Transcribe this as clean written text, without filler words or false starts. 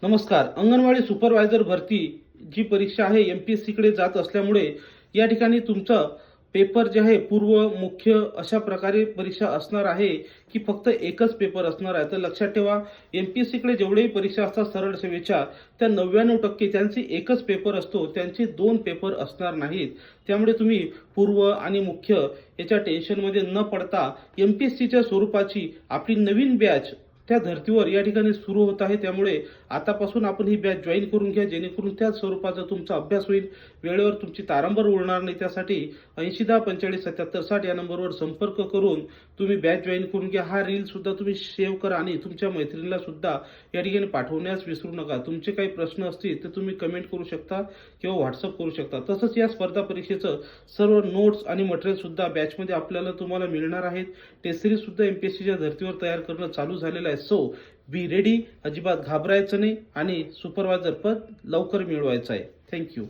नमस्कार. अंगणवाडी सुपरवायझर भरती जी परीक्षा आहे MPSC कडे जात असल्यामुळे या ठिकाणी तुमचा पेपर जे आहे पूर्व मुख्य अशा प्रकारे परीक्षा असणार आहे की फक्त एकच पेपर असणार आहे. तर लक्षात ठेवा, MPSC कडे जेवढेही परीक्षा असतात सरळ सेवेच्या त्या 99% त्यांची एकच पेपर असतो, त्यांचे 2 पेपर असणार नाहीत. त्यामुळे तुम्ही पूर्व आणि मुख्य याच्या टेन्शनमध्ये न पडता MPSCच्या स्वरूपाची आपली नवीन बॅच त्या धर्तीवर या ठिकाणी सुरू होत आहे. त्यामुळे आतापासून आपण ही बॅच जॉईन करून घ्या, जेणेकरून त्याच स्वरूपाचा तुमचा अभ्यास होईल, वेळेवर तुमची तारंबळ उडणार नाही. त्यासाठी 8010457760 या नंबरवर संपर्क करून तुम्ही बॅच जॉईन करून घ्या. हा रील सुद्धा तुम्ही सेव्ह करा आणि तुमच्या मैत्रिणीला सुद्धा या ठिकाणी पाठवण्यास विसरू नका. तुमचे काही प्रश्न असतील तर तुम्ही कमेंट करू शकता किंवा व्हॉट्सअप करू शकता. तसंच या स्पर्धा परीक्षेचं सर्व नोट्स आणि मटेरियल सुद्धा बॅचमध्ये आपल्याला तुम्हाला मिळणार आहेत. टेस्ट सिरीज सुद्धा MPSCच्या धर्तीवर तयार करणं चालू झालेलं आहे. सो बी रेडी, अजिबात घाबरायचं नाही आणि सुपरवायझर पद लवकर मिळवायचं आहे. थँक्यू.